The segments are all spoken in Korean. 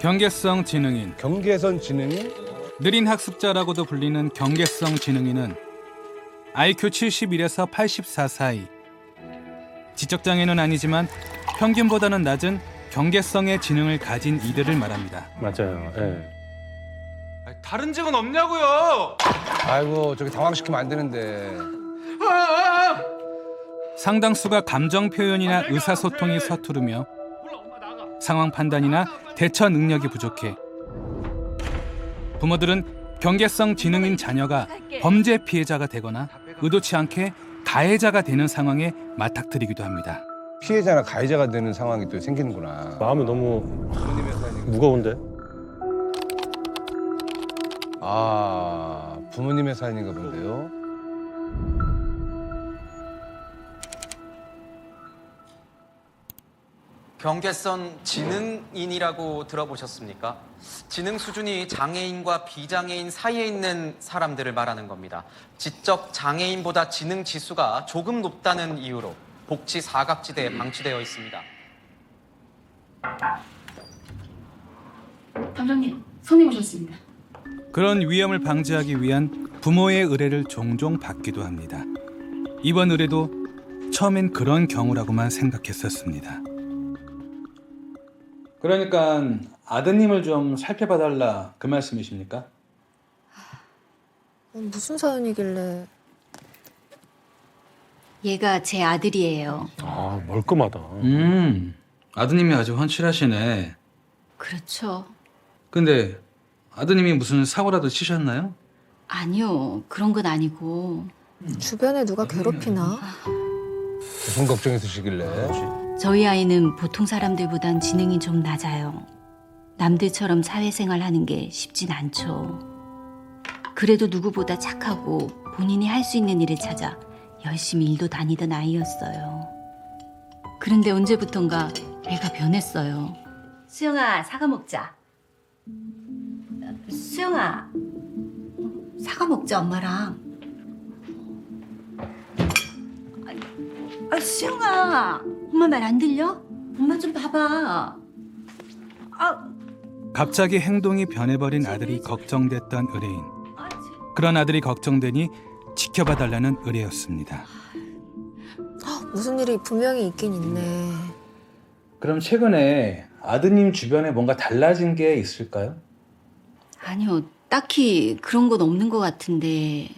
경계성 지능인, 경계선 지능인? 느린 학습자라고도 불리는 경계성 지능인은 IQ 71에서 84 사이, 지적장애는 아니지만 평균보다는 낮은 경계성의 지능을 가진 이들을 말합니다. 맞아요. 예. 다른 직은 없냐고요? 아이고 저기 당황시키면 안 되는데. 상당수가 감정 표현이나 의사소통이 서투르며 상황 판단이나 대처 능력이 부족해 부모들은 경계성 지능인 자녀가 범죄 피해자가 되거나 의도치 않게 가해자가 되는 상황에 맞닥뜨리기도 합니다. 피해자나 가해자가 되는 상황이 또 생기는구나. 마음이 너무 무거운데? 아, 부모님의 사연인가 본데요. 경계선 지능인이라고 들어보셨습니까? 지능 수준이 장애인과 비장애인 사이에 있는 사람들을 말하는 겁니다. 지적 장애인보다 지능 지수가 조금 높다는 이유로 복지 사각지대에 방치되어 있습니다. 탐정님, 손님 오셨습니다. 그런 위험을 방지하기 위한 부모의 의뢰를 종종 받기도 합니다. 이번 의뢰도 처음엔 그런 경우라고만 생각했었습니다. 그러니까 아드님을 좀 살펴봐달라 그 말씀이십니까? 무슨 사연이길래? 얘가 제 아들이에요. 아, 멀끔하다. 아드님이 아주 헌칠하시네. 그렇죠. 근데 아드님이 무슨 사고라도 치셨나요? 아니요, 그런 건 아니고. 주변에 누가 괴롭히나? 무슨 걱정 있으시길래? 저희 아이는 보통 사람들보단 지능이 좀 낮아요. 남들처럼 사회생활 하는 게 쉽진 않죠. 그래도 누구보다 착하고 본인이 할 수 있는 일을 찾아 열심히 일도 다니던 아이였어요. 그런데 언제부턴가 애가 변했어요. 수영아, 사과 먹자. 수영아, 사과 먹자, 엄마랑. 수영아, 엄마 말 안 들려? 엄마 좀 봐봐. 갑자기 행동이 변해버린 아들이 걱정됐던 의뢰인. 그런 아들이 걱정되니 지켜봐달라는 의뢰였습니다. 무슨 일이 분명히 있긴 있네. 그럼 최근에 아드님 주변에 뭔가 달라진 게 있을까요? 아니요, 딱히 그런 건 없는 것 같은데.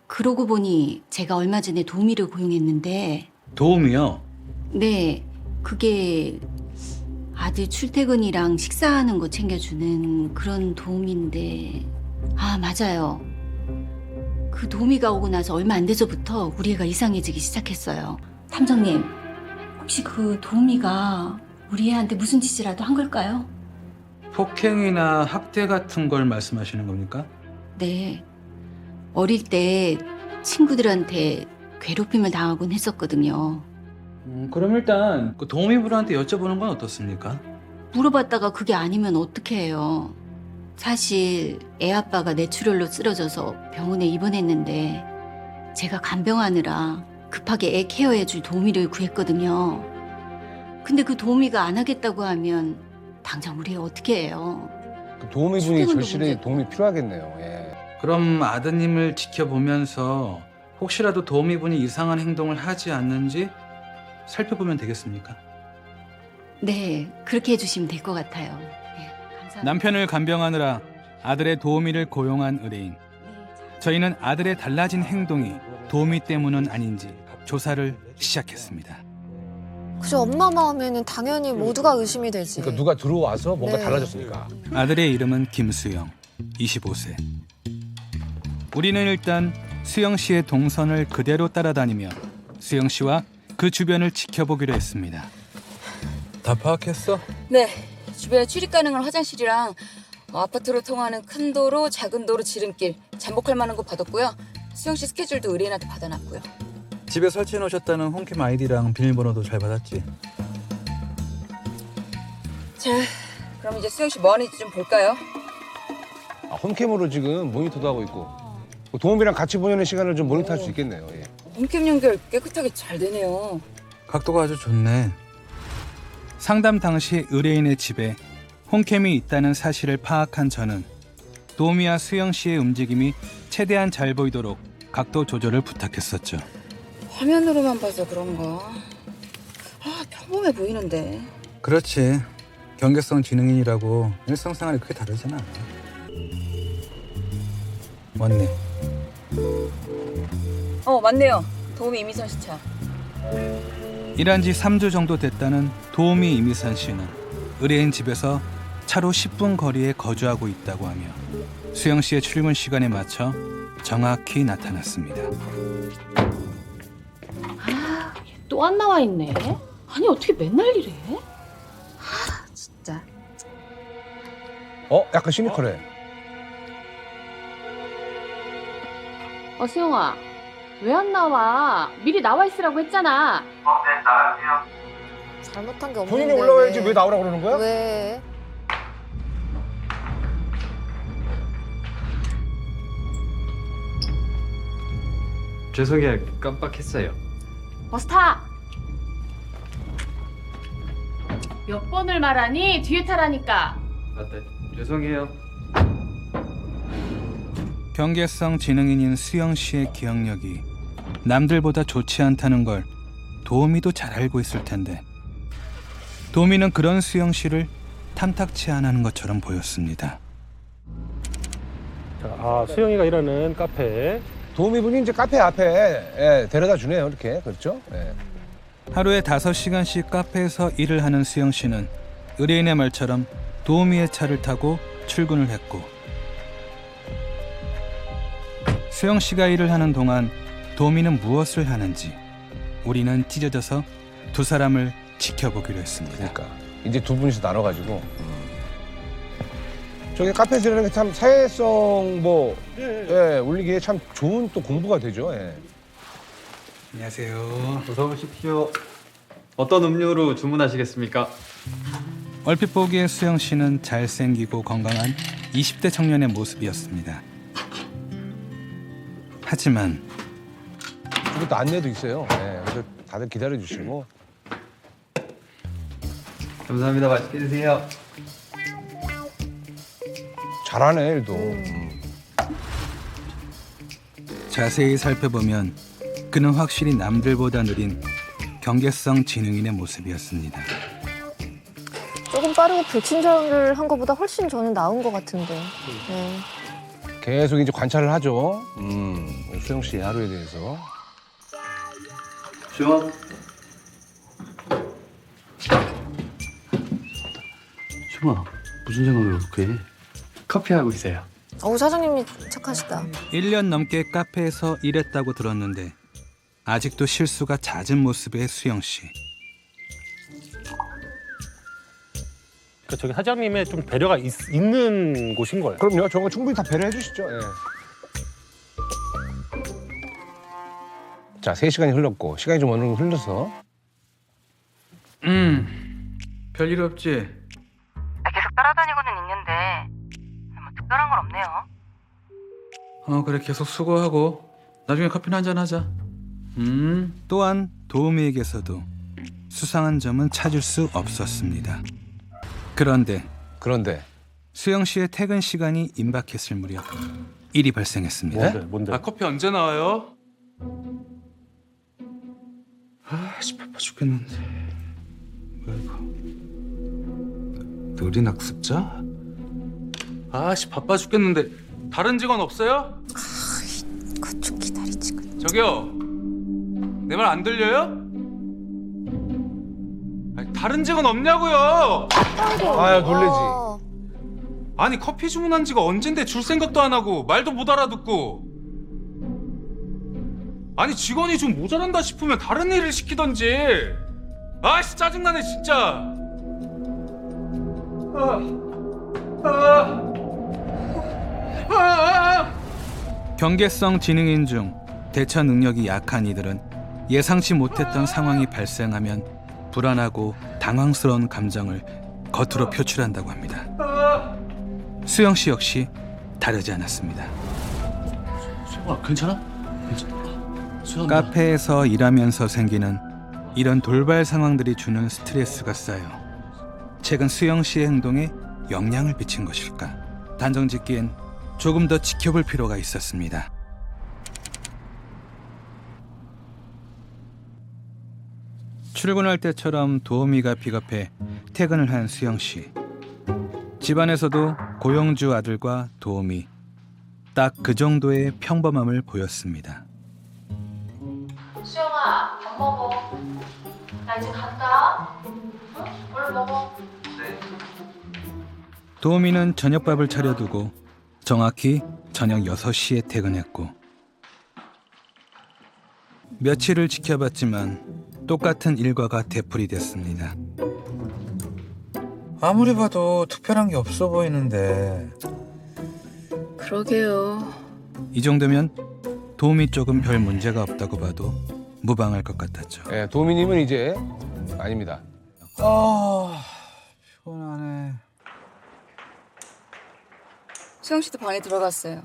그러고 보니 제가 얼마 전에 도우미를 고용했는데. 도움이요? 네, 그게 아들 출퇴근이랑 식사하는 거 챙겨주는 그런 도우미인데. 맞아요. 그 도우미가 오고 나서 얼마 안 돼서부터 우리 애가 이상해지기 시작했어요. 탐정님, 혹시 그 도우미가 우리 애한테 무슨 짓이라도 한 걸까요? 폭행이나 학대 같은 걸 말씀하시는 겁니까? 네. 어릴 때 친구들한테 괴롭힘을 당하곤 했었거든요. 그럼 일단 그 도우미분한테 여쭤보는 건 어떻습니까? 물어봤다가 그게 아니면 어떻게 해요? 사실 애 아빠가 뇌출혈로 쓰러져서 병원에 입원했는데 제가 간병하느라 급하게 애 케어해줄 도우미를 구했거든요. 근데 그 도우미가 안 하겠다고 하면 당장 우리 애 어떻게 해요? 그 도우미분이 출퇴근도 절실히 문제고. 도움이 필요하겠네요. 예. 그럼 아드님을 지켜보면서 혹시라도 도우미분이 이상한 행동을 하지 않는지 살펴보면 되겠습니까? 네, 그렇게 해주시면 될 것 같아요. 네, 감사합니다. 남편을 간병하느라 아들의 도우미를 고용한 의뢰인. 저희는 아들의 달라진 행동이 도우미 때문은 아닌지 조사를 시작했습니다. 그저 엄마 마음에는 당연히 모두가 의심이 되지. 그러니까 누가 들어와서 뭔가 네. 달라졌으니까. 아들의 이름은 김수영, 25세. 우리는 일단 수영 씨의 동선을 그대로 따라다니며 수영 씨와 그 주변을 지켜보기로 했습니다. 다 파악했어? 네, 주변에 출입 가능한 화장실이랑 아파트로 통하는 큰 도로, 작은 도로, 지름길 잠복할 만한 곳 받았고요. 수영 씨 스케줄도 의뢰인한테 받아놨고요. 집에 설치해 놓으셨다는 홈캠 아이디랑 비밀번호도 잘 받았지? 자, 그럼 이제 수영 씨 뭐 하는지 좀 볼까요? 홈캠으로 지금 모니터도 하고 있고 도우미랑 같이 보내는 시간을 좀 모니터할 수 있겠네요. 예. 홈캠 연결 깨끗하게 잘 되네요. 각도가 아주 좋네. 상담 당시 의뢰인의 집에 홈캠이 있다는 사실을 파악한 저는 도우미와 수영 씨의 움직임이 최대한 잘 보이도록 각도 조절을 부탁했었죠. 화면으로만 봐서 그런가. 평범해 보이는데. 그렇지. 경계성 지능인이라고 일상생활이 크게 다르잖아. 맞네. 맞네요. 도우미 이미선 씨 차. 일한 지 3주 정도 됐다는 도우미 이미선 씨는 의뢰인 집에서 차로 10분 거리에 거주하고 있다고 하며 수영 씨의 출근 시간에 맞춰 정확히 나타났습니다. 또 안 나와 있네. 아니 어떻게 맨날 이래? 진짜. 약간 시니컬해. 수영아, 왜 안 나와? 미리 나와 있으라고 했잖아. 잘못한 게 없는데. 본인이 올라와야지 왜 나오라고 그러는 거야? 왜? 죄송해요. 깜빡했어요. 어서 타. 몇 번을 말하니? 뒤에 타라니까. 맞다. 죄송해요. 경계성 지능인인 수영 씨의 기억력이 남들보다 좋지 않다는 걸 도우미도 잘 알고 있을 텐데 도우미는 그런 수영 씨를 탐탁치 않아하는 것처럼 보였습니다. 자, 수영이가 일하는 카페. 도우미분이 이제 카페 앞에 데려다 주네요. 이렇게. 그렇죠? 예. 하루에 5시간씩 카페에서 일을 하는 수영 씨는 의뢰인의 말처럼 도우미의 차를 타고 출근을 했고 수영 씨가 일을 하는 동안 도우미는 무엇을 하는지 우리는 찢어져서 두 사람을 지켜보기로 했습니다. 그러니까 이제 두 분이서 나눠가지고 저기 카페에서 일하는 게 참 사회성 올리기에 참 좋은 또 공부가 되죠. 예. 안녕하세요. 어서 오십시오. 어떤 음료로 주문하시겠습니까? 얼핏 보기에 수영 씨는 잘생기고 건강한 20대 청년의 모습이었습니다. 하지만 그리고 또 안내도 있어요. 예. 그래서 다들 기다려주시고. 감사합니다. 맛있게 드세요. 잘하네 일도. 자세히 살펴보면 그는 확실히 남들보다 느린 경계성 지능인의 모습이었습니다. 조금 빠르고 불친절을 한 것보다 훨씬 저는 나은 것 같은데. 네. 계속 이제 관찰을 하죠. 수영 씨의 하루에 대해서. 수영. 수영아, 무슨 생각을 그렇게 해? 커피하고 있어요. 사장님이 착하시다. 1년 넘게 카페에서 일했다고 들었는데 아직도 실수가 잦은 모습의 수영 씨. 그러니까 저기 사장님의 좀 배려가 있는 곳인 거예요. 그럼요. 저거 충분히 다 배려해 주시죠. 예. 자, 3시간이 흘렀고 시간이 좀 어느 정도 흘러서 별일 없지? 계속 따라다니고는 있는데 뭐 특별한 건 없네요. 그래 계속 수고하고 나중에 커피나 한잔 하자. 또한 도우미에게서도 수상한 점은 찾을 수 없었습니다. 그런데 수영 씨의 퇴근 시간이 임박했을 무렵 일이 발생했습니다. 뭔데? 커피 언제 나와요? 바빠 죽겠는데. 뭐야 이거? 느린 학습자? 바빠 죽겠는데 다른 직원 없어요? 그쪽 기다리지. 저기요. 내 말 안 들려요? 다른 직원 없냐고요? 아유 놀래지. 아니 커피 주문한 지가 언젠데 줄 생각도 안 하고 말도 못 알아듣고. 아니 직원이 좀 모자란다 싶으면 다른 일을 시키던지. 아씨 짜증나네 진짜. 경계성 지능인 중 대처 능력이 약한 이들은 예상치 못했던 상황이 발생하면 불안하고 당황스러운 감정을 겉으로 표출한다고 합니다. 수영 씨 역시 다르지 않았습니다. 수영아 괜찮아? 카페에서 일하면서 생기는 이런 돌발 상황들이 주는 스트레스가 쌓여 최근 수영 씨의 행동에 영향을 미친 것일까? 단정짓기엔 조금 더 지켜볼 필요가 있었습니다. 출근할 때처럼 도우미가 픽업해 퇴근을 한 수영 씨. 집안에서도 고영주 아들과 도우미. 딱 그 정도의 평범함을 보였습니다. 수영아, 밥 먹어. 나 이제 간다. 응? 얼른 먹어. 도우미는 저녁밥을 차려두고 정확히 저녁 6시에 퇴근했고 며칠을 지켜봤지만 똑같은 일과가 되풀이됐습니다. 아무리 봐도 특별한 게 없어 보이는데. 그러게요. 이 정도면 도우미 쪽은 별 문제가 없다고 봐도 무방할 것 같았죠. 예, 도미님은 이제 아닙니다. 아, 피곤하네. 수영 씨도 방에 들어갔어요.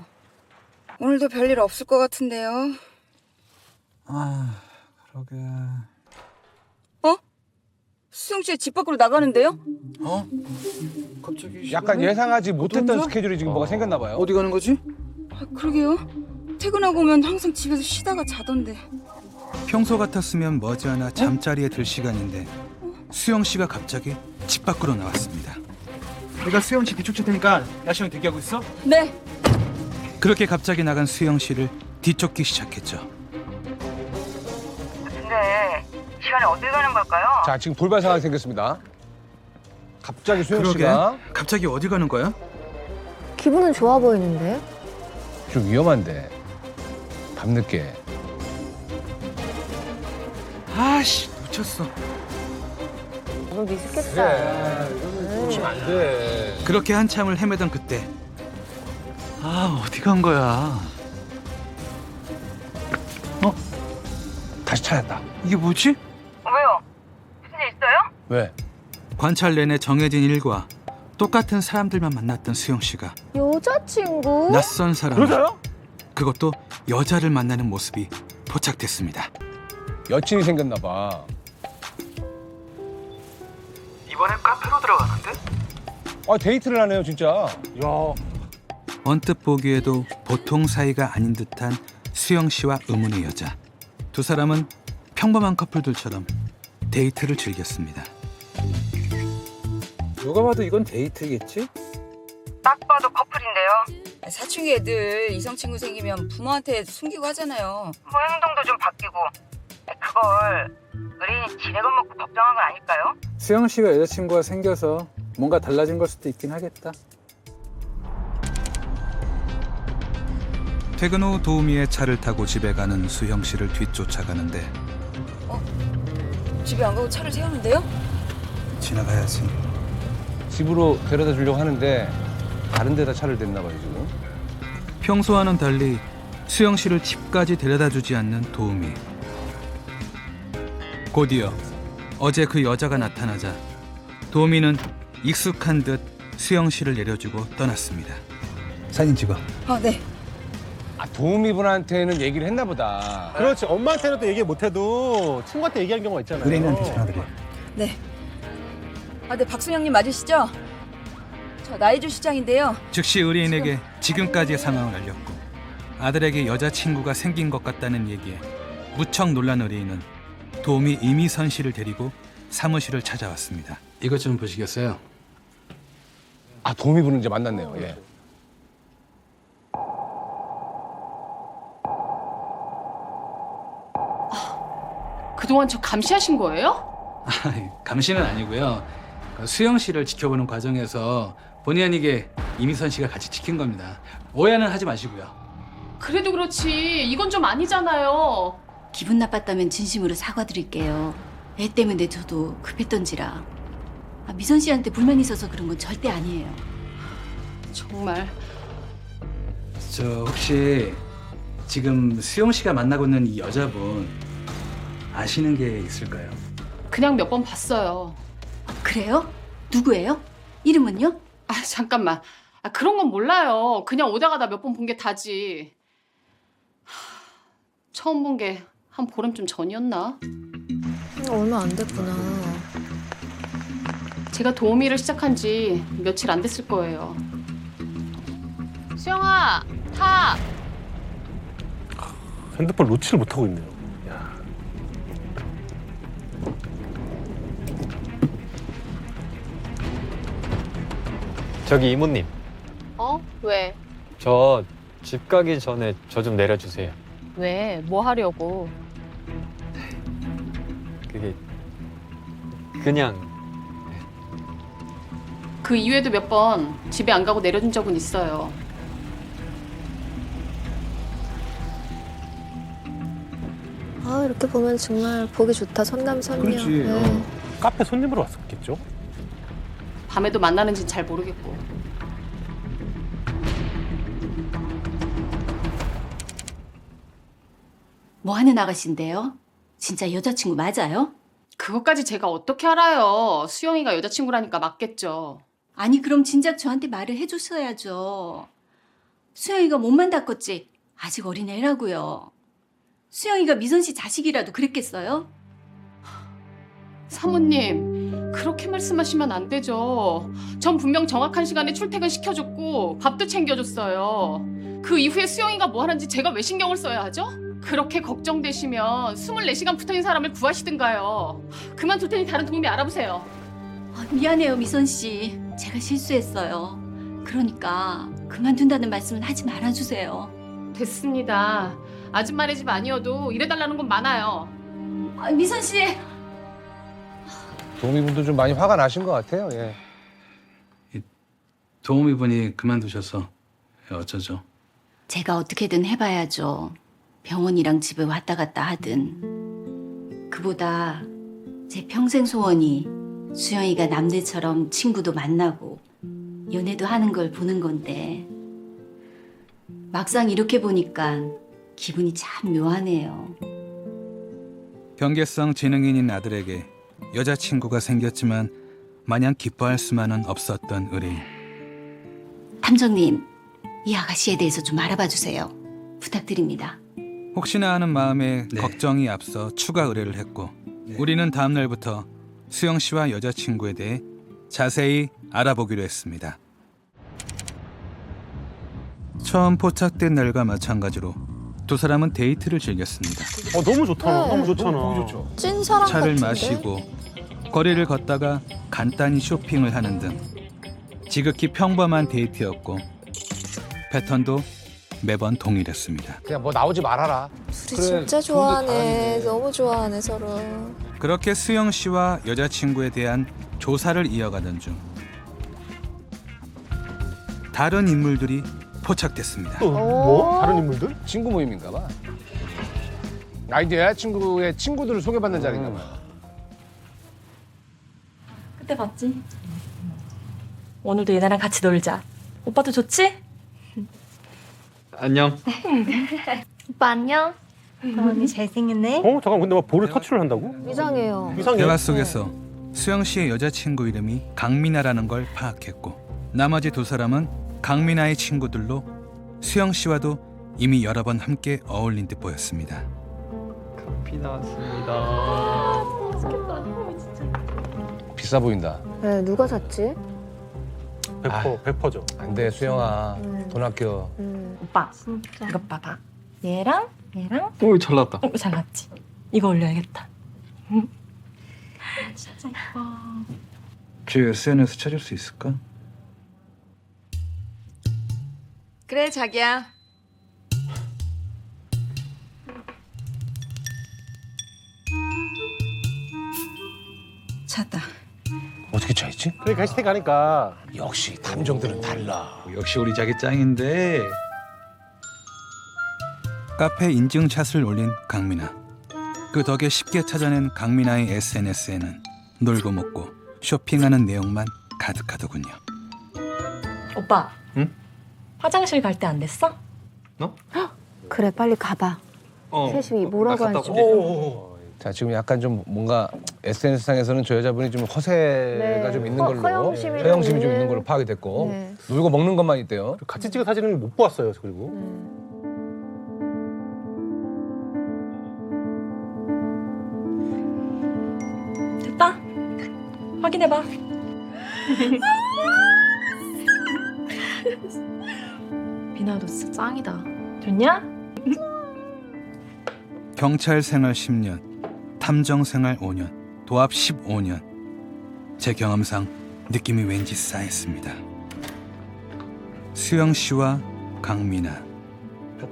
오늘도 별일 없을 것 같은데요. 아, 그러게. 수영 씨 집 밖으로 나가는데요? 어? 갑자기 약간 시간이? 예상하지 못했던 혼자? 스케줄이 지금 뭐가 생겼나 봐요. 어디 가는 거지? 그러게요. 퇴근하고 오면 항상 집에서 쉬다가 자던데. 평소 같았으면 머지않아 잠자리에 들 시간인데 수영 씨가 갑자기 집 밖으로 나왔습니다. 내가 수영 씨 뒤쫓을 테니까 야시형 대기하고 있어. 네. 그렇게 갑자기 나간 수영 씨를 뒤쫓기 시작했죠. 근데 시간에 어디 가는 걸까요? 자, 지금 돌발 상황이 생겼습니다. 갑자기 수영 그러게. 씨가 갑자기 어디 가는 거야? 기분은 좋아 보이는데? 좀 위험한데. 밤늦게. 아씨 놓쳤어. 너무 미숙했다. 그러면 안 돼. 그렇게 한참을 헤매던 그때 아 어디 간 거야? 다시 찾았다. 이게 뭐지? 왜요? 무슨 일 있어요? 왜? 관찰 내내 정해진 일과 똑같은 사람들만 만났던 수영 씨가 여자친구? 낯선 사람, 그러세요? 그것도 여자를 만나는 모습이 포착됐습니다. 여친이 생겼나 봐. 이번엔 카페로 들어가는데? 아, 데이트를 하네요, 진짜. 야, 언뜻 보기에도 보통 사이가 아닌 듯한 수영 씨와 의문의 여자. 두 사람은 평범한 커플들처럼 데이트를 즐겼습니다. 누가 봐도 이건 데이트겠지? 딱 봐도 커플인데요. 사춘기 애들 이성 친구 생기면 부모한테 숨기고 하잖아요. 뭐 행동도 좀 바뀌고. 그걸 의뢰인이 지레건 먹고 걱정한 건 아닐까요? 수영 씨가 여자친구가 생겨서 뭔가 달라진 걸 수도 있긴 하겠다. 퇴근 후 도우미의 차를 타고 집에 가는 수영 씨를 뒤쫓아가는데 집에 안 가고 차를 세우는데요? 지나가야지. 집으로 데려다 주려고 하는데 다른 데다 차를 댔나 봐요, 지금. 평소와는 달리 수영 씨를 집까지 데려다 주지 않는 도우미. 곧이어 어제 그 여자가 나타나자 도우미는 익숙한 듯 수영 씨를 내려주고 떠났습니다. 사진 찍어. 네. 아, 도우미분한테는 얘기를 했나 보다. 그렇지. 엄마한테는 또 얘기 못해도 친구한테 얘기한 경우가 있잖아요. 의뢰인한테 전화드려. 네. 네, 박순영님 맞으시죠? 저 나이주 시장인데요. 즉시 의뢰인에게 지금까지의 상황을 알렸고 아들에게 여자친구가 생긴 것 같다는 얘기에 무척 놀란 의뢰인은 도우미 이미선 씨를 데리고 사무실을 찾아왔습니다. 이것 좀 보시겠어요? 아, 도우미분은 이제 만났네요. 예. 그동안 저 감시하신 거예요? 감시는 아니고요. 수영 씨를 지켜보는 과정에서 본의 아니게 이미선 씨가 같이 지킨 겁니다. 오해는 하지 마시고요. 그래도 그렇지. 이건 좀 아니잖아요. 기분 나빴다면 진심으로 사과드릴게요. 애 때문에 저도 급했던지라. 미선 씨한테 불만 있어서 그런 건 절대 아니에요. 정말. 저 혹시 지금 수영 씨가 만나고 있는 이 여자분 아시는 게 있을까요? 그냥 몇 번 봤어요. 그래요? 누구예요? 이름은요? 잠깐만. 그런 건 몰라요. 그냥 오다가다 몇 번 본 게 다지. 처음 본 게 한 보름쯤 전이었나? 얼마 안 됐구나. 제가 도우미를 시작한 지 며칠 안 됐을 거예요. 수영아, 타! 핸드폰 놓지를 못하고 있네요. 야. 저기 이모님, 어? 왜? 저 집 가기 전에 저 좀 내려주세요. 왜? 뭐 하려고? 그게 그냥 그 이후에도 몇 번 집에 안 가고 내려준 적은 있어요. 아, 이렇게 보면 정말 보기 좋다. 선남선녀. 그렇지. 네. 카페 손님으로 왔었겠죠? 밤에도 만나는지는 잘 모르겠고. 뭐 하는 아가씨인데요? 진짜 여자친구 맞아요? 그것까지 제가 어떻게 알아요? 수영이가 여자친구라니까 맞겠죠. 아니 그럼 진작 저한테 말을 해줬어야죠. 수영이가 몸만 닦았지 아직 어린애라고요. 수영이가 미선 씨 자식이라도 그랬겠어요? 사모님, 그렇게 말씀하시면 안 되죠. 전 분명 정확한 시간에 출퇴근 시켜줬고 밥도 챙겨줬어요. 그 이후에 수영이가 뭐 하는지 제가 왜 신경을 써야 하죠? 그렇게 걱정되시면 24시간 붙어있는 사람을 구하시든가요. 그만둘 테니 다른 도우미 알아보세요. 미안해요 미선 씨. 제가 실수했어요. 그러니까 그만둔다는 말씀은 하지 말아주세요. 됐습니다. 아줌마네 집 아니어도 일해달라는 건 많아요. 미선 씨. 도우미분도 좀 많이 화가 나신 것 같아요. 예. 도우미분이 그만두셔서 어쩌죠? 제가 어떻게든 해봐야죠. 병원이랑 집에 왔다 갔다 하든. 그보다 제 평생 소원이 수영이가 남들처럼 친구도 만나고 연애도 하는 걸 보는 건데 막상 이렇게 보니까 기분이 참 묘하네요. 경계성 지능인인 아들에게 여자친구가 생겼지만 마냥 기뻐할 수만은 없었던 의뢰인. 탐정님, 이 아가씨에 대해서 좀 알아봐 주세요. 부탁드립니다. 혹시나 하는 마음에 걱정이 앞서 추가 의뢰를 했고 우리는 다음 날부터 수영 씨와 여자친구에 대해 자세히 알아보기로 했습니다. 처음 포착된 날과 마찬가지로 두 사람은 데이트를 즐겼습니다. 너무 좋다. 네. 너무 좋잖아. 너무 좋죠. 찐 사랑 차를 같은데? 마시고 거리를 걷다가 간단히 쇼핑을 하는 등 지극히 평범한 데이트였고 패턴도 매번 동일했습니다. 그냥 뭐 나오지 말아라. 둘이 그래, 진짜 좋은데 좋아하네. 다행이네. 너무 좋아하네 서로. 그렇게 수영 씨와 여자친구에 대한 조사를 이어가던 중 다른 인물들이 포착됐습니다. 뭐? 다른 인물들? 친구 모임인가 봐. 아, 이제 여자친구의 친구들을 소개받는 자리인가 봐. 그때 봤지? 오늘도 얘네랑 같이 놀자. 오빠도 좋지? 안녕. 오빠 안녕. 언니 잘생겼네. 잠깐 근데 막 볼을 터치를 한다고? 이상해요. 이상해. 대화 속에서 수영 씨의 여자친구 이름이 강민아라는 걸 파악했고 나머지 두 사람은 강민아의 친구들로 수영 씨와도 이미 여러 번 함께 어울린 듯 보였습니다. 커피 나왔습니다. 비싸 보인다. 네, 누가 샀지? 100%죠. 안 돼, 수영아. 돈 아껴. 오빠 이것 봐봐. 얘랑 오, 잘 나왔다. 잘 났지? 이거 올려야겠다. 진짜 예뻐. 제 SNS 찾을 수 있을까? 그래 자기야. 찾다. 어떻게 차있지? 그러니까 해시태그 하니까. 역시 탐정들은 달라. 역시 우리 자기 짱인데. 카페 인증샷을 올린 강민아. 그 덕에 쉽게 찾아낸 강민아의 SNS에는 놀고 먹고 쇼핑하는 내용만 가득하더군요. 오빠. 응? 화장실 갈 때 안 됐어? 그래 빨리 가봐. 셋이 뭐라고 갔다 하는지. 올게. 자, 지금 약간 좀 뭔가 SNS상에서는 저 여자분이 좀 허세가 네. 좀 있는 걸로 허영심이 좀 있는. 있는 걸로 파악이 됐고 네. 놀고 먹는 것만 있대요. 같이 찍은 사진은 못 보았어요. 그리고. 됐다. 확인해봐. 미나야 너 진짜 짱이다. 좋냐? 경찰 생활 10년, 탐정 생활 5년, 도합 15년. 제 경험상 느낌이 왠지 싸했습니다. 수영 씨와 강미나.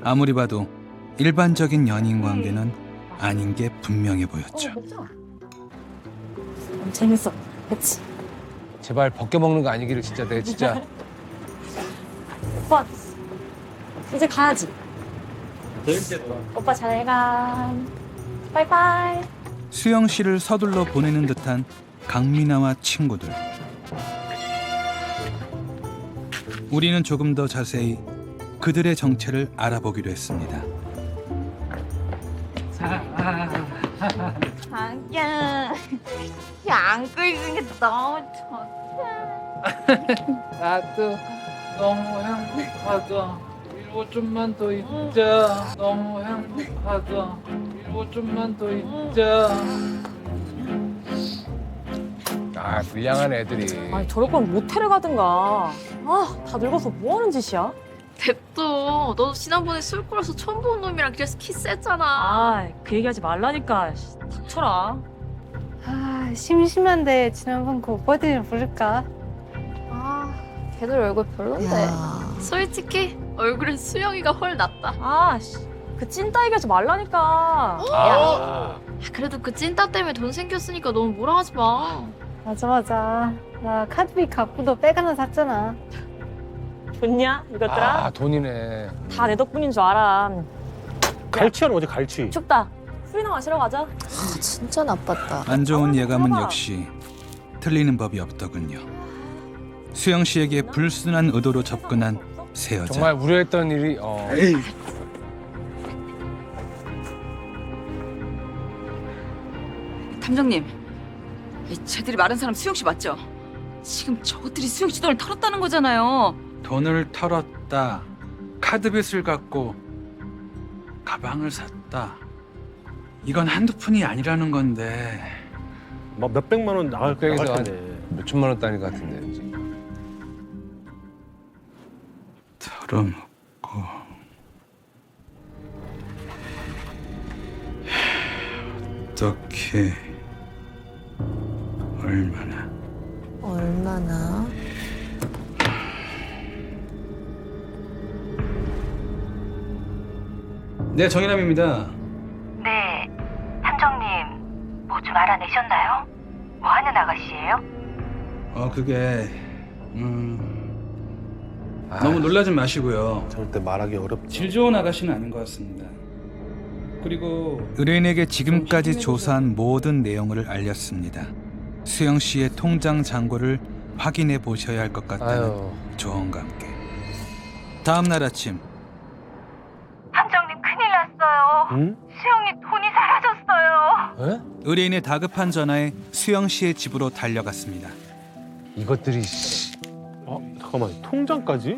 아무리 봐도 일반적인 연인 관계는 아닌 게 분명해 보였죠. 재밌어. 그치? 제발 벗겨 먹는 거 아니기를 진짜 내 진짜. 오빠 이제 가야지. 오빠 잘 가. 바이바이. 수영 씨를 서둘러 보내는 듯한 강미나와 친구들. 우리는 조금 더 자세히 그들의 정체를 알아보기로 했습니다. 자기야, 안 끌리는 게 너무 좋다. 나도 너무 행복하다. 이러고 좀만 더 있자. 너무 행복하다. 이러고 좀만 더 있자. 아 불량한 애들이. 아니 저럴 거면 모텔에 가든가. 아, 다 늙어서 뭐 하는 짓이야? 냅둬. 너도 지난번에 술꾸러서 처음 본 놈이랑 그래서 키스했잖아. 아, 그 얘기하지 말라니까. 씨, 닥쳐라. 아, 심심한데 지난번 그 오빠들이랑 부를까? 아, 걔들 얼굴 별론데. 솔직히 얼굴엔 수영이가 훨 낫다. 아, 씨, 그 찐따 얘기하지 말라니까. 아. 그래도 그 찐따 때문에 돈 생겼으니까 너무 뭐라 하지 마. 맞아. 나 카드비 갖고도 백 하나 샀잖아. 좋냐, 이것들아? 아 돈이네. 다 내 덕분인 줄 알아. 갈취하러 오지 갈취. 춥다. 술이나 마시러 가자. 아, 진짜 나빴다. 안 좋은 예감은 들어봐. 역시 틀리는 법이 없더군요. 수영 씨에게 불순한 의도로 접근한 새 여자. 정말 우려했던 일이. 탐정님, 쟤들이 말한 사람 수영 씨 맞죠? 지금 저것들이 수영 씨 돈을 털었다는 거잖아요. 돈을 털었다. 카드빚을 갚고 가방을 샀다. 이건 한두 푼이 아니라는 건데. 막 몇백만 원 나갈 여기서 텐데. 몇 천만 원 단위 같은데. 털어먹고. 어떻게 얼마나? 얼마나? 네, 정인함입니다. 네, 탐정님 뭐 좀 알아내셨나요? 뭐 하는 아가씨예요? 그게 너무 놀라지 마시고요. 절대 말하기 어렵죠. 질 좋은 아가씨는 아닌 것 같습니다. 그리고 의뢰인에게 지금까지 조사한 모든 내용을 알렸습니다. 수영 씨의 통장 잔고를 확인해 보셔야 할 것 같다는 아유. 조언과 함께 다음 날 아침 탐정님 큰일 났어요. 응? 수영이 돈이 사라졌어요. 에? 의뢰인의 다급한 전화에 수영 씨의 집으로 달려갔습니다. 이것들이. 잠깐만, 통장까지?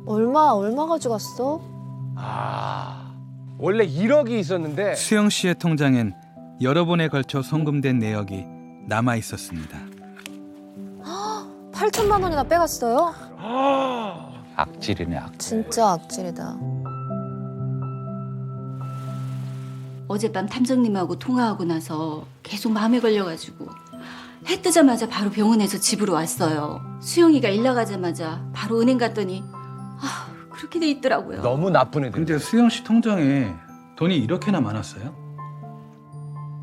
얼마 가져갔어? 아 원래 1억이 있었는데. 수영 씨의 통장엔 여러 번에 걸쳐 송금된 내역이 남아 있었습니다. 8천만 원이나 빼갔어요? 악질이네 악질. 진짜 악질이다. 어젯밤 탐정님하고 통화하고 나서 계속 마음에 걸려가지고 해 뜨자마자 바로 병원에서 집으로 왔어요. 수영이가 일 나가자마자 바로 은행 갔더니 그렇게 돼 있더라고요. 너무 나쁜 애들. 근데 수영 씨 통장에 돈이 이렇게나 많았어요?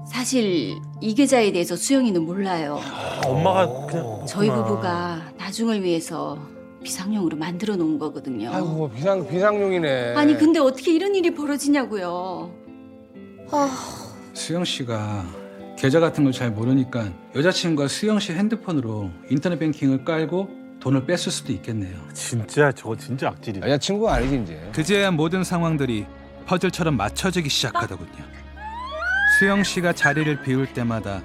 사실 이 계좌에 대해서 수영이는 몰라요. 엄마가 그냥. 저희 그렇구나. 부부가 나중을 위해서 비상용으로 만들어 놓은 거거든요. 아이고 비상용이네. 아니 근데 어떻게 이런 일이 벌어지냐고요. 수영 씨가 계좌 같은 걸 잘 모르니까 여자친구가 수영 씨 핸드폰으로 인터넷 뱅킹을 깔고 돈을 뺐을 수도 있겠네요. 진짜 저거 진짜 악질이다. 여자친구가 아니지 이제. 그제야 모든 상황들이 퍼즐처럼 맞춰지기 시작하더군요. 수영 씨가 자리를 비울 때마다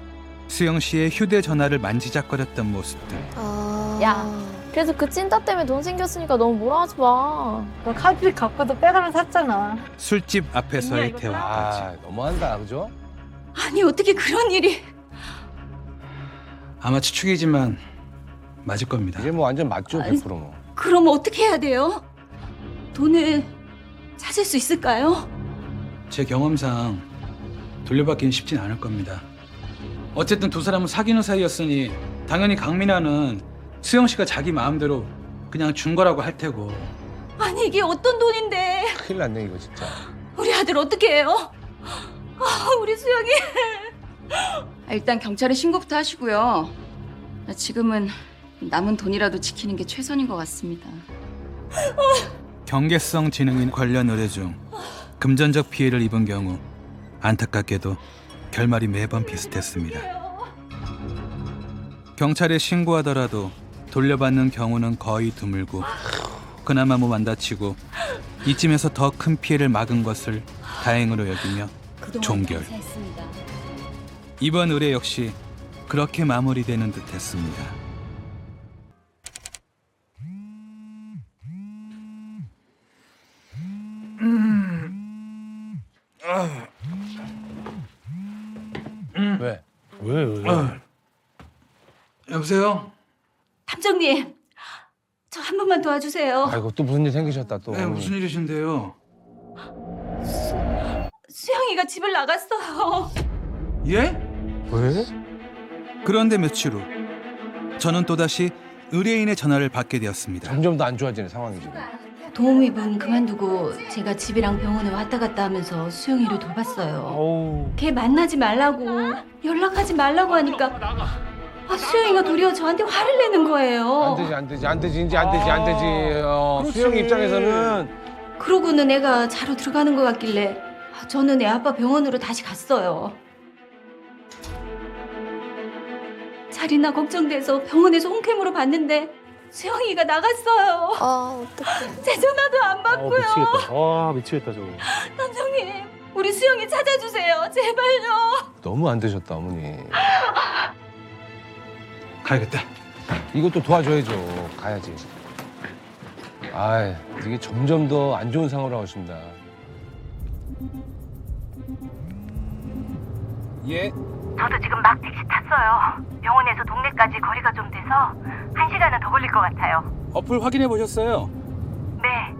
수영 씨의 휴대전화를 만지작거렸던 모습들. 야, 그래도 그 찐따 때문에 돈 생겼으니까 너무 뭐라 하지 마. 너 카드비 갖고도 백 하나 샀잖아. 술집 앞에서의 대화까지. 아 너무한다 그죠? 아니 어떻게 그런 일이. 아마 추측이지만 맞을 겁니다. 이제 뭐 완전 맞죠, 100% 뭐. 그럼 어떻게 해야 돼요? 돈을 찾을 수 있을까요? 제 경험상 돌려받기는 쉽진 않을 겁니다. 어쨌든 두 사람은 사귀는 사이였으니 당연히 강민아는 수영 씨가 자기 마음대로 그냥 준 거라고 할 테고. 아니 이게 어떤 돈인데? 큰일 났네 이거 진짜. 우리 아들 어떻게 해요? 우리 수영이. 일단 경찰에 신고부터 하시고요. 지금은 남은 돈이라도 지키는 게 최선인 것 같습니다. 경계성 지능인 관련 의뢰 중 금전적 피해를 입은 경우 안타깝게도 결말이 매번 비슷했습니다. 경찰에 신고하더라도 돌려받는 경우는 거의 드물고 그나마 몸 안 다치고 이쯤에서 더 큰 피해를 막은 것을 다행으로 여기며 종결. 이번 의뢰 역시 그렇게 마무리되는 듯했습니다. 왜? 왜? 여보세요? 탐정님, 저 한 번만 도와주세요. 아이고 또 무슨 일 생기셨다 또. 네, 무슨 일이신데요? 수영이가 집을 나갔어요. 예? 왜? 그런데 며칠 후 저는 또다시 의뢰인의 전화를 받게 되었습니다. 점점 더 안 좋아지는 상황이 지금. 도우미분 그만두고 제가 집이랑 병원에 왔다 갔다 하면서 수영이를 돌봤어요. 걔 만나지 말라고 연락하지 말라고 하니까 수영이가 도리어 저한테 화를 내는 거예요. 안 되지 이제 안 되지. 수영 입장에서는 그러고는 애가 자러 들어가는 것 같길래 저는 애 아빠 병원으로 다시 갔어요. 자리나 걱정돼서 병원에서 홈캠으로 봤는데 수영이가 나갔어요. 어떡해. 제 전화도 안 받고요. 미치겠다 저거. 탐정님, 우리 수영이 찾아주세요. 제발요. 너무 안 되셨다 어머니. 가야겠다. 이것도 도와줘야죠. 가야지. 아, 이게 점점 더 안 좋은 상황으로 가십니다. 예. 저도 지금 막 택시 탔어요. 병원에서 동네까지 거리가 좀 돼서 1시간은 더 걸릴 것 같아요. 어플 확인해 보셨어요? 네,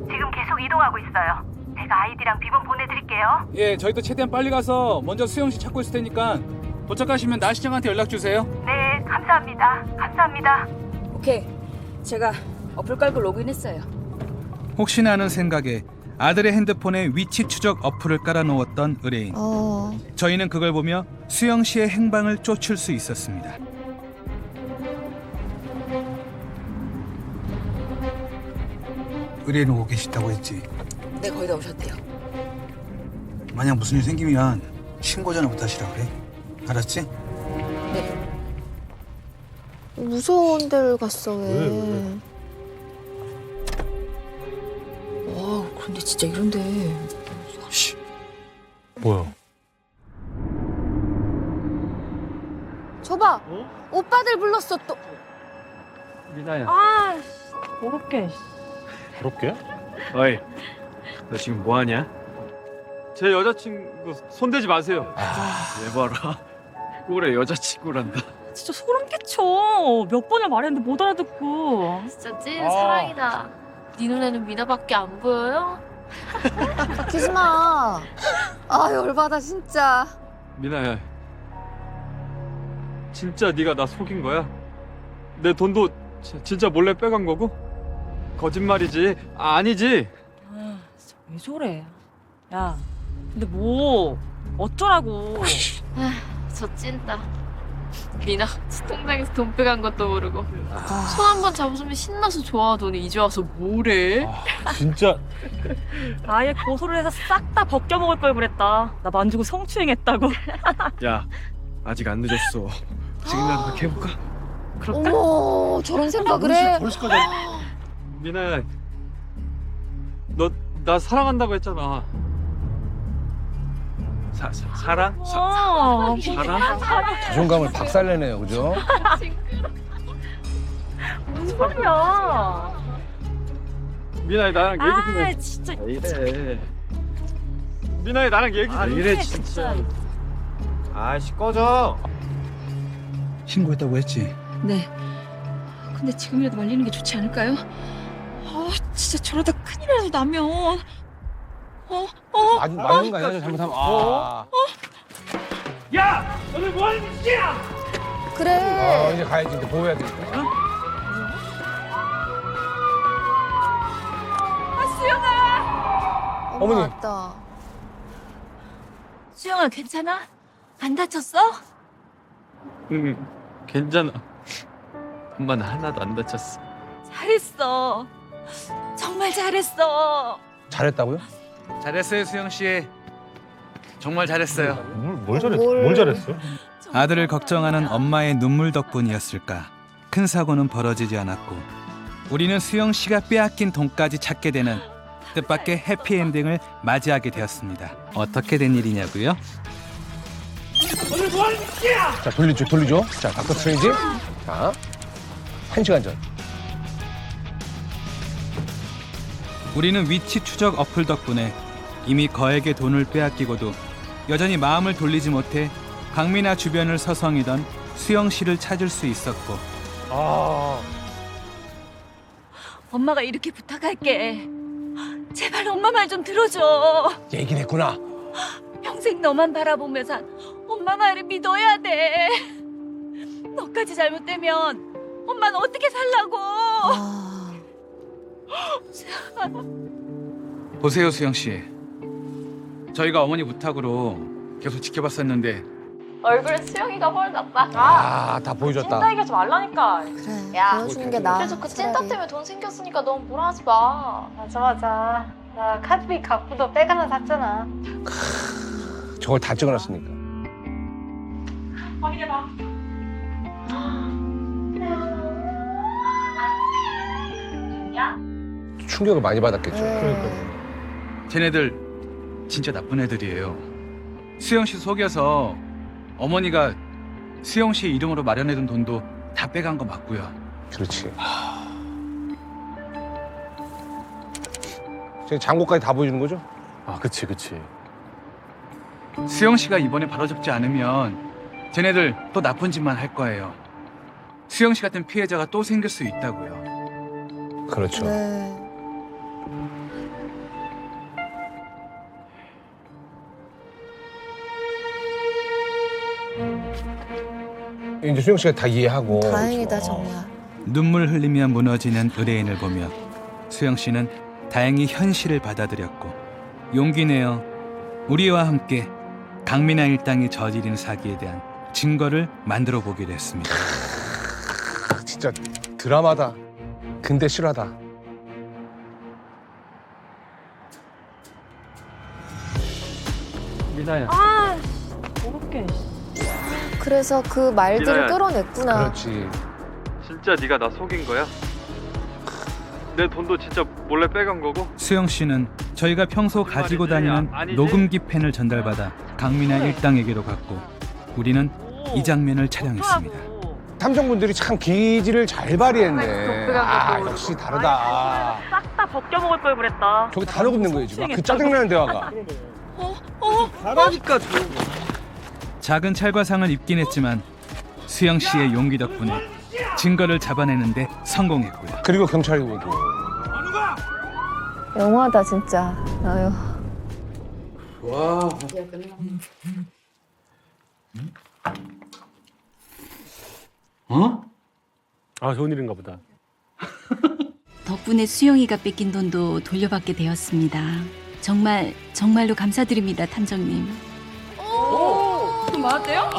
지금 계속 이동하고 있어요. 제가 아이디랑 비번 보내드릴게요. 예, 저희도 최대한 빨리 가서 먼저 수영 씨 찾고 있을 테니까 도착하시면 나 시장한테 연락 주세요. 네, 감사합니다. 오케이, 제가 어플 깔고 로그인했어요. 혹시나 하는 생각에 아들의 핸드폰에 위치 추적 어플을 깔아놓았던 의뢰인. 저희는 그걸 보며 수영 씨의 행방을 쫓을 수 있었습니다. 의뢰인 오고 계시다고 했지. 네, 거의 다 오셨대요. 만약 무슨 일 생기면 신고 전화부터 하시라 그래. 알았지? 네. 무서운 데를 갔어, 왜. 와, 그런데 진짜 이런데. 뭐야? 저봐! 오빠들 불렀어, 또. 미나야. 더럽게. 그렇게? 어이, 너 지금 뭐 하냐? 제 여자친구 손대지 마세요. 얘 봐라. 꼴에 여자친구란다. 진짜 소름 끼쳐. 몇 번을 말했는데 못 알아듣고. 진짜 찐 사랑이다. 네 눈에는 미나밖에 안 보여요? 키지 마. 열받아, 진짜. 미나야, 진짜 네가 나 속인 거야? 내 돈도 진짜 몰래 빼간 거고? 거짓말이지? 아니지? 진짜 왜 저래? 야, 근데 뭐 어쩌라고? 저 찐따. 미나 통장에서 돈 빼간 것도 모르고 손 한 번 잡으면 신나서 좋아하더니 이제 와서 뭐래? 진짜. 아예 고소를 해서 싹 다 벗겨 먹을 걸 그랬다. 나 만지고 성추행했다고. 야, 아직 안 늦었어. 지금이라도 그렇게 해볼까? 그럴까? 어머, 저런 생각을 해. 미나야, 너 나 사랑한다고 했잖아. 사랑? 사랑? 자존감을 박살내네요, 그죠? 무슨 소리야? 미나야, 나랑 얘기 좀 해. 진짜. 이래. 미나야, 나랑 얘기 좀 해. 이래 진짜. 아이씨 꺼져. 신고했다고 했지. 네. 근데 지금이라도 말리는 게 좋지 않을까요? 진짜 저러다 큰일이라도 나면. 맞는 거 아니야? 잘못하면. 야! 너네 뭐 하는 짓이야? 그래. 이제 가야지. 이제 보호해야 되니까. 수영아! 어머니. 왔다. 수영아 괜찮아? 안 다쳤어? 응, 괜찮아. 엄마는 하나도 안 다쳤어. 잘했어. 정말 잘했어. 잘했다고요? 잘했어요, 수영 씨. 정말 잘했어요. 뭘 잘했어? 뭘 잘했어요? 아들을 걱정하는 엄마의 눈물 덕분이었을까. 큰 사고는 벌어지지 않았고 우리는 수영 씨가 빼앗긴 돈까지 찾게 되는 뜻밖의 해피엔딩을 맞이하게 되었습니다. 어떻게 된 일이냐고요? 너네 뭐 하는 짓이야? 자, 돌리죠. 자, 닥터 스트레인지. 자, 1시간 전. 우리는 위치 추적 어플 덕분에 이미 거액의 돈을 빼앗기고도 여전히 마음을 돌리지 못해 강민아 주변을 서성이던 수영 씨를 찾을 수 있었고 엄마가 이렇게 부탁할게. 제발 엄마 말 좀 들어줘. 얘기를 했구나. 평생 너만 바라보며 산 엄마 말을 믿어야 돼. 너까지 잘못되면 엄마는 어떻게 살라고. 보세요, 수영 씨. 저희가 어머니 부탁으로 계속 지켜봤었는데 얼굴에 수영이가 헐 났다. 다 보여줬다. 찐따 얘기하지 말라니까. 그래. 야, 보여주는 게 나아. 그래서 그 찐따 차라리. 때문에 돈 생겼으니까 넌 뭐라 하지 마. 맞아. 나 카드비 갖고도 빼가나 샀잖아. 저걸 다 찍어놨으니까. 확인해봐. 충격을 많이 받았겠죠. 쟤네들 진짜 나쁜 애들이에요. 수영 씨 속여서 어머니가 수영 씨 이름으로 마련해둔 돈도 다 빼간 거 맞고요. 그렇지. 지금 잔고까지 다 보여주는 거죠? 그치. 수영 씨가 이번에 바로잡지 않으면 쟤네들 또 나쁜 짓만 할 거예요. 수영 씨 같은 피해자가 또 생길 수 있다고요. 그렇죠. 네. 이제 수영 씨가 다 이해하고. 다행이다 정말. 눈물 흘리며 무너지는 의뢰인을 보며 수영 씨는 다행히 현실을 받아들였고 용기 내어 우리와 함께 강민아 일당이 저지른 사기에 대한 증거를 만들어 보기로 했습니다. 진짜 드라마다. 근데 실화다. 미나야. 어렵게. 그래서 그 말들을 미나야. 끌어냈구나. 그렇지. 진짜 네가 나 속인 거야? 내 돈도 진짜 몰래 빼간 거고? 수영 씨는 저희가 평소 가지고 다니는 아니지? 녹음기 펜을 전달받아 강민아 일당에게로 갔고 우리는 이 장면을 촬영했습니다. 탐정분들이 참 기지를 잘 발휘했네. 역시 다르다. 싹 다 벗겨먹을 걸 그랬다. 저기 다 녹음된 거예요 지금. 그 짜증나는 대화가. 잘하니까 좋은 거. 작은 찰과상을 입긴 했지만 수영 씨의 용기 덕분에 증거를 잡아내는데 성공했고요. 그리고 경찰이 오고. 영화다 진짜. 아유. 와. 좋은 일인가 보다. 덕분에 수영이가 뺏긴 돈도 돌려받게 되었습니다. 정말로 감사드립니다, 탐정님. 그럼 맞아요?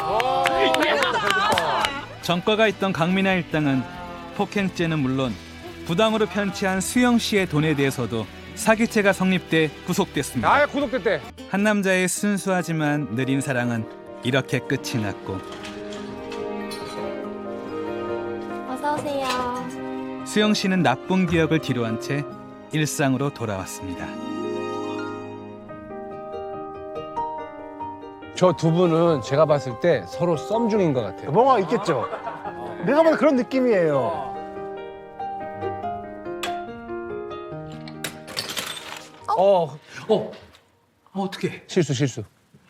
전과가 있던 강민아 일당은 폭행죄는 물론 부당으로 편취한 수영 씨의 돈에 대해서도 사기죄가 성립돼 구속됐습니다. 구속됐대. 한 남자의 순수하지만 느린 사랑은 이렇게 끝이 났고 어서 오세요. 수영 씨는 나쁜 기억을 뒤로한 채 일상으로 돌아왔습니다. 저 두 분은 제가 봤을 때 서로 썸 중인 것 같아요. 뭔가 있겠죠. 내가 봐도 그런 느낌이에요. 어떻게? 실수.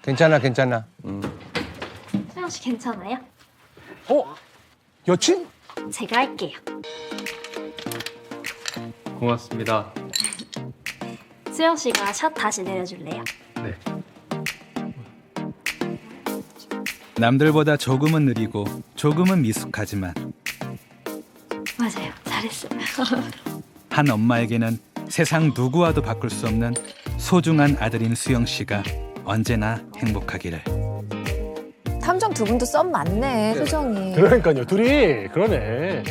괜찮아. 수영 씨 괜찮아요? 여친? 제가 할게요. 고맙습니다. 수영 씨가 샷 다시 내려줄래요? 네. 남들보다 조금은 느리고 조금은 미숙하지만 맞아요. 잘했어요. 한 엄마에게는 세상 누구와도 바꿀 수 없는 소중한 아들인 수영 씨가 언제나 행복하기를. 탐정 두 분도 썸 맞네, 표정이. 그러니까요. 둘이 그러네.